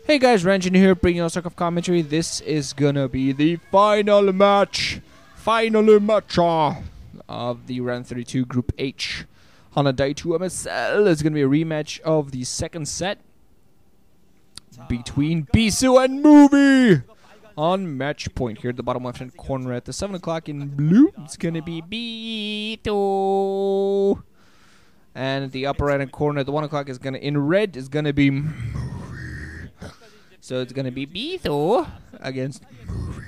Hey guys, Ranjin here, bringing you a sort of commentary. This is gonna be the final match of the Ro32 Group H. Hana Daetoo MSL is gonna be a rematch of the second set between Bisu and Movie. On match point here at the bottom left-hand corner at the 7 o'clock in blue, it's gonna be Bisu. And at the upper right-hand corner at the 1 o'clock is gonna in red is gonna be Movie. So it's gonna be Bisu against Movie.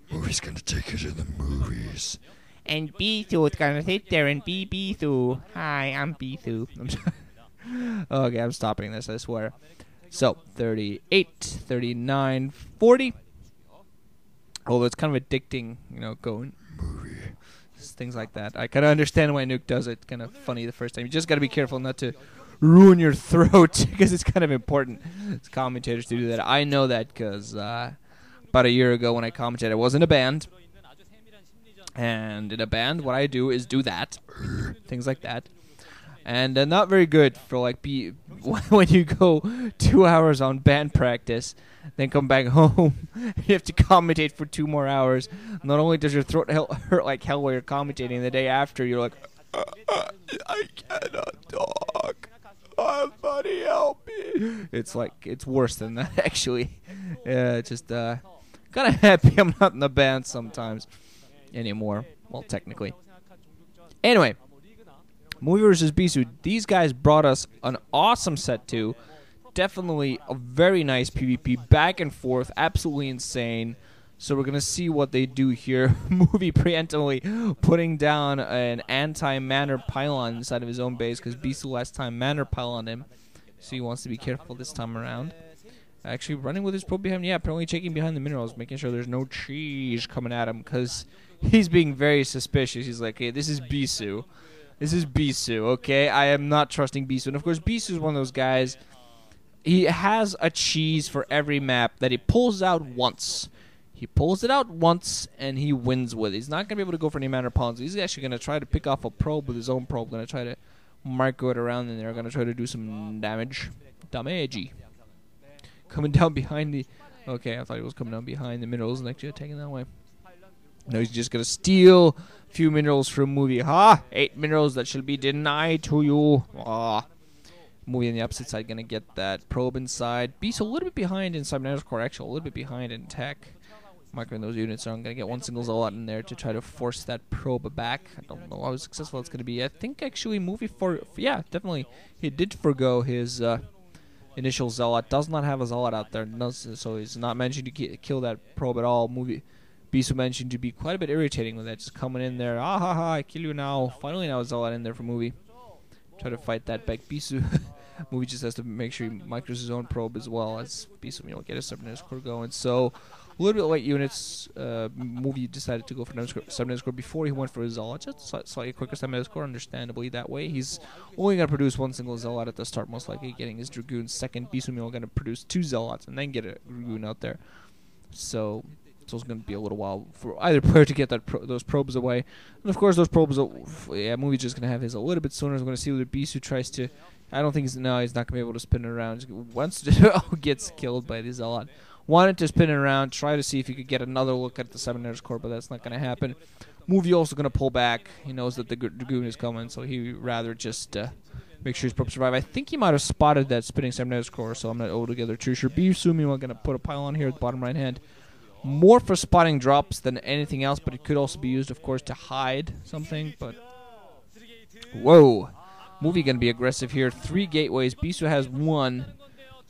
Movie's gonna take it to the movies. And Bisu is gonna sit there and be Bisu. Hi, I'm Bisu. Okay, I'm stopping this, I swear. So, 38, 39, 40. Although it's kind of addicting, you know, going movie. Things like that. I kind of understand why Nuke does it. Kind of funny the first time. You just got to be careful not to ruin your throat, because it's kind of important as commentators to do that. I know that because about a year ago when I commentated, I was in a band. And in a band, what I do is do that. Things like that. And not very good for like when you go 2 hours on band practice, then come back home, you have to commentate for 2 more hours. Not only does your throat hurt like hell while you're commentating, the day after you're like, I cannot talk. Somebody help me. It's like, it's worse than that actually. Just kind of happy I'm not in the band sometimes anymore. Well, technically. Anyway. Movie versus Bisu. These guys brought us an awesome set 2. Definitely a very nice PvP. Back and forth. Absolutely insane. So we're going to see what they do here. Movie preemptively putting down an anti-manner pylon inside of his own base because Bisu last time manner pyloned him. So he wants to be careful this time around. Actually running with his probe behind. Yeah, apparently checking behind the minerals. Making sure there's no cheese coming at him because he's being very suspicious. He's like, hey, this is Bisu. This is Bisu, okay? I am not trusting Bisu. And of course, Bisu is one of those guys. He has a cheese for every map that he pulls out once. He pulls it out once, and he wins with it. He's not going to be able to go for any manner pawns. He's actually going to try to pick off a probe with his own probe. Going to try to micro it around in there. Going to try to do some damage. Damage. Coming down behind the... Okay, I thought he was coming down behind the minerals and actually attacking that way. No, he's just going to steal a few minerals from Movie. Ha! 8 minerals that shall be denied to you. Ah. Movie on the opposite side going to get that probe inside. Beast a little bit behind in Cybernetics Core, actually. A little bit behind in tech. Microing those units, so I'm going to get one single Zealot in there to try to force that probe back. I don't know how successful it's going to be. I think actually Movie yeah, definitely. He did forgo his initial Zealot. Does not have a Zealot out there. So he's not managing to kill that probe at all. Bisu mentioned to be quite a bit irritating with that, just coming in there, ah ha ha, I kill you now. Finally now Zealot in there for Movie. Try to fight that back. Bisu, Movie just has to make sure he micros his own probe as well as Bisu, you know, get his Cybernetics Core going. So, a little bit late units, Movie decided to go for Cybernetics Core before he went for his Zealot. Just slightly quicker Cybernetics Core, understandably that way. He's only going to produce one single Zealot at the start, most likely getting his Dragoon second. Bisu, going to produce 2 Zealots and then get a Dragoon out there. So it's going to be a little while for either player to get those probes away. And of course, those probes, yeah, Movie's just going to have his a little bit sooner. I'm going to see whether Bisu tries to. I don't think he's not going to be able to spin it around. Once gets killed by the Zealot. Wanted to spin it around, try to see if he could get another look at the Cybernetics Core, but that's not going to happen. Movie also going to pull back. He knows that the Dragoon is coming, so he'd rather just make sure his probes survive. I think he might have spotted that spinning Cybernetics Core, so I'm not altogether too sure. Bisu, meanwhile, going to put a pylon here at the bottom right hand. More for spotting drops than anything else, but it could also be used, of course, to hide something. But whoa, Movie gonna be aggressive here. 3 gateways. Bisu has 1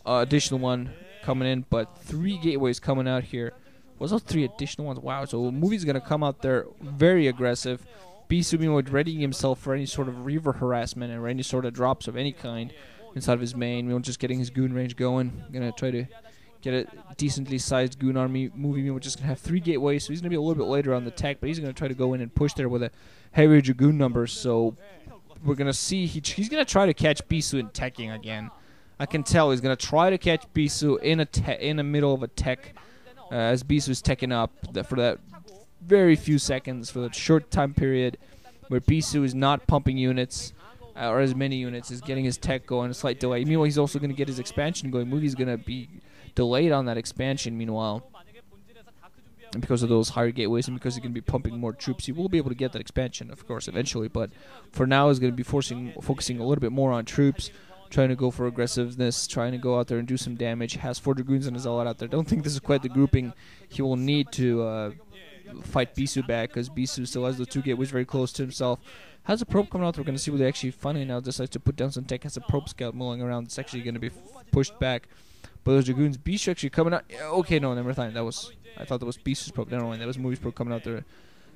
additional one coming in, but 3 gateways coming out here. What's those 3 additional ones? Wow. So Movie's gonna come out there very aggressive. Bisu being readying himself for any sort of Reaver harassment or any sort of drops of any kind inside of his main. Just getting his goon range going. Gonna try to get a decently sized goon army. Movie, we're just going to have 3 gateways, so he's going to be a little bit later on the tech, but he's going to try to go in and push there with a heavier Dragoon number, so we're going to see, he's going to try to catch Bisu in teching again. I can tell he's going to try to catch Bisu in the middle of a tech, as Bisu's teching up for that very few seconds, for that short time period where Bisu is not pumping units. or as many units, is getting his tech going, a slight delay. Meanwhile, he's also going to get his expansion going. Movie's going to be delayed on that expansion, meanwhile. And because of those higher gateways and because he's going to be pumping more troops, he will be able to get that expansion, of course, eventually. But for now, he's going to be focusing a little bit more on troops, trying to go for aggressiveness, trying to go out there and do some damage. Has 4 Dragoons and a Zealot out there. Don't think this is quite the grouping he will need to fight Bisu back, because Bisu still has those 2 gateways very close to himself. Has a probe coming out. We're going to see what they actually finally now decides to put down some tech. Has a probe scout milling around. It's actually going to be pushed back. But those Dragoons, Bisu actually coming out. Okay, no, never mind. I thought that was Bisu's probe. Never mind. That was Movie's probe coming out there.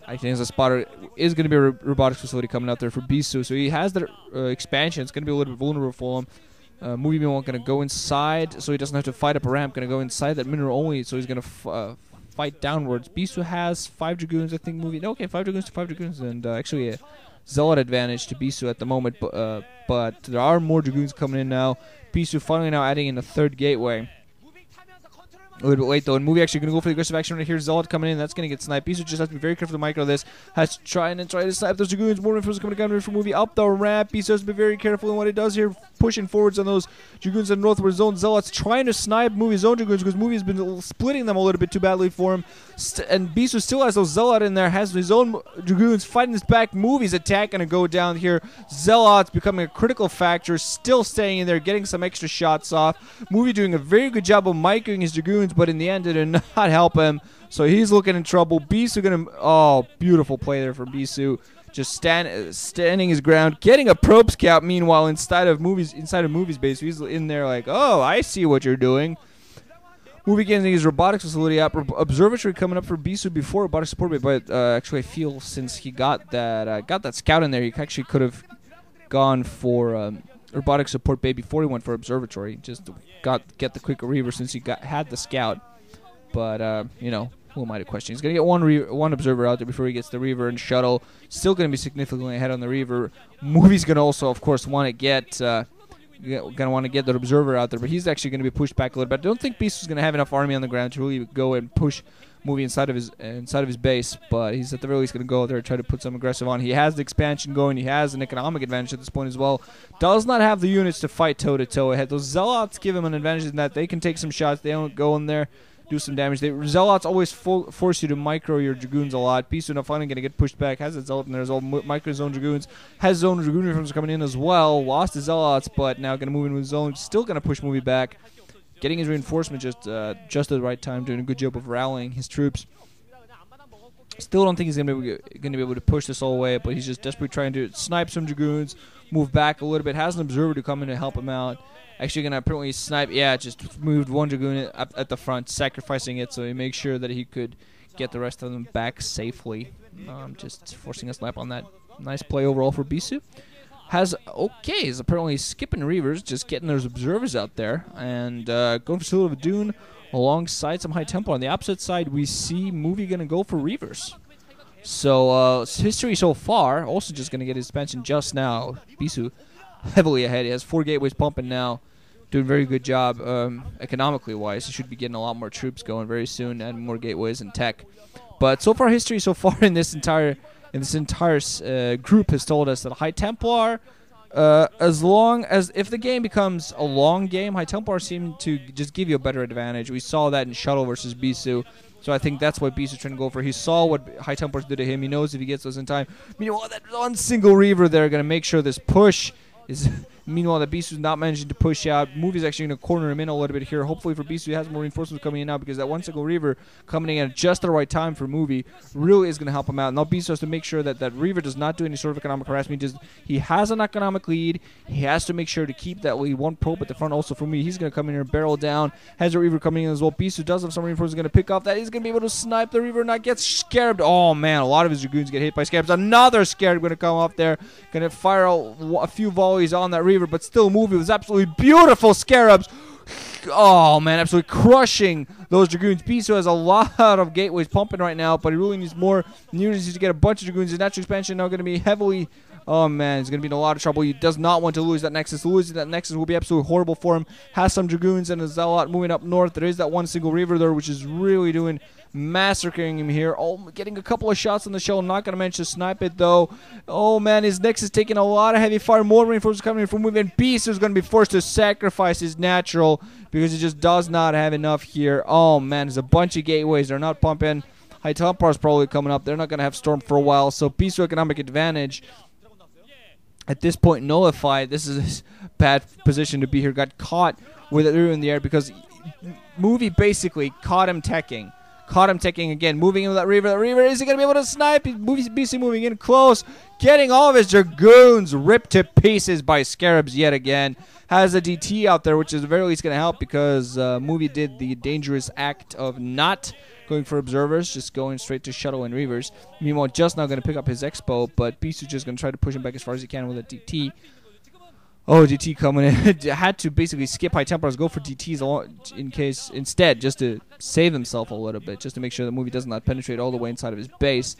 I think as a spotter is going to be a robotics facility coming out there for Bisu. So he has that expansion. It's going to be a little bit vulnerable for him. Movie meanwhile going to go inside, so he doesn't have to fight up a ramp. Going to go inside that mineral only, so he's going to fight downwards. Bisu has 5 Dragoons, I think. Movie. Okay, 5 Dragoons to 5 Dragoons, and actually a Zealot advantage to Bisu at the moment. But there are more Dragoons coming in now. Bisu finally now adding in a 3rd gateway. A little bit late though, and Movie actually going to go for the aggressive action right here. Zealot coming in, that's going to get sniped. Bisu just has to be very careful to micro this. Has to try to snipe those Dragoons. More reinforcements coming down for Movie up the ramp. Bisu has to be very careful in what he does here, pushing forwards on those Dragoons in the northward zone. Zealot's trying to snipe Movie's own Dragoons because Movie's been splitting them a little bit too badly for him. And Bisu still has those Zealot in there, has his own Dragoons fighting his back. Movie's attack going to go down here. Zealot's becoming a critical factor, still staying in there, getting some extra shots off. Movie doing a very good job of microing his Dragoons, but in the end it did not help him. So he's looking in trouble. Bisu going to... Oh, beautiful play there for Bisu. Just standing his ground, getting a probe scout. Meanwhile, inside of Movie's base, he's in there like, oh, I see what you're doing. Movie getting his robotics facility up. Observatory coming up for Bisu before robotics support, but actually I feel since he got that scout in there, he actually could have gone for robotics support bay before he went for observatory. Just get the quicker reaver since he had the scout. But you know, who am I to question? He's gonna get one observer out there before he gets the reaver and shuttle. Still gonna be significantly ahead on the reaver. Movie's gonna also, of course, want to get. Gonna want to get that observer out there, but he's actually going to be pushed back a little bit. I don't think Bisu is going to have enough army on the ground to really go and push Movie inside of his base, but he's at the very least going to go out there and try to put some aggressive on. He has the expansion going. He has an economic advantage at this point as well. Does not have the units to fight toe-to-toe ahead. Those Zealots give him an advantage in that they can take some shots. They don't go in there, do some damage. Zealots always force you to micro your Dragoons a lot. Bisu now finally going to get pushed back. Has a Zealot in there as well. Micro his own Dragoons. Has his own Dragoon reforms coming in as well. Lost his Zealots, but now going to move in with his own. Still going to push Movie back. Getting his reinforcement just at the right time. Doing a good job of rallying his troops. Still don't think he's going to be able to push this all the way, but he's just desperately trying to snipe some Dragoons. Move back a little bit. Has an observer to come in to help him out. Actually going to apparently snipe. Yeah, just moved one Dragoon up at the front, sacrificing it so he makes sure that he could get the rest of them back safely. Just forcing a snipe on that. Nice play overall for Bisu. He's apparently skipping Reavers, just getting those observers out there. And going for Silver of Dune alongside some High Templar. On the opposite side, we see Movie going to go for Reavers. So, history so far, also just going to get his expansion just now. Bisu heavily ahead. He has 4 gateways pumping now. Doing a very good job economically wise. He should be getting a lot more troops going very soon and more gateways and tech. But so far history in this entire group has told us that High Templar, as long as if the game becomes a long game, High Templar seem to just give you a better advantage. We saw that in Shuttle versus Bisu. So I think that's what Bisu is trying to go for. He saw what High Templars did to him. He knows if he gets those in time. Meanwhile, that one single Reaver there going to make sure this push is... Meanwhile, the Bisu is not managing to push out. Movie's actually going to corner him in a little bit here. Hopefully for Bisu, he has more reinforcements coming in now because that one single Reaver coming in at just the right time for Movie really is going to help him out. Now Bisu has to make sure that that Reaver does not do any sort of economic harassment. He has an economic lead. He has to make sure to keep that lead. One probe at the front also for Movie. He's going to come in here and barrel down. Has a Reaver coming in as well. Bisu does have some reinforcements going to pick off that. He's going to be able to snipe the Reaver and not get scared. Oh man, a lot of his Dragoons get hit by Scarabs. Another Scarab going to come up there. Going to fire a few volleys on that Reaver, but still Movie was absolutely beautiful Scarabs. Oh man, absolutely crushing those Dragoons. Bisu has a lot of gateways pumping right now, but he really needs more units to get a bunch of Dragoons. His natural expansion now going to be heavily... Oh man, he's going to be in a lot of trouble. He does not want to lose that Nexus. Losing that Nexus will be absolutely horrible for him. Has some Dragoons and a Zealot moving up north. There is that one single Reaver there, which is really doing massacring him here. Oh, getting a couple of shots on the shell. Not going to manage to snipe it, though. Oh, man, his Nyx is taking a lot of heavy fire. More reinforcements coming in from Movie. And Bisu is going to be forced to sacrifice his natural because he just does not have enough here. Oh, man, there's a bunch of gateways. They're not pumping. High Templar is probably coming up. They're not going to have Storm for a while. So Bisu economic advantage at this point nullified. This is a bad position to be here. Got caught with it in the air because Movie basically caught him teching. Caught him taking again, moving in with that Reaver. That Reaver, is he going to be able to snipe? Bisu moving in close, getting all of his Dragoons ripped to pieces by Scarabs yet again. Has a DT out there, which is at the very least going to help because Movie did the dangerous act of not going for Observers, just going straight to Shuttle and Reavers. Meanwhile, just now going to pick up his Expo, but Bisu just going to try to push him back as far as he can with a DT. Oh, DT coming in. Had to basically skip High Templars, go for DTs in case instead, just to save himself a little bit, just to make sure the Movie does not penetrate all the way inside of his base.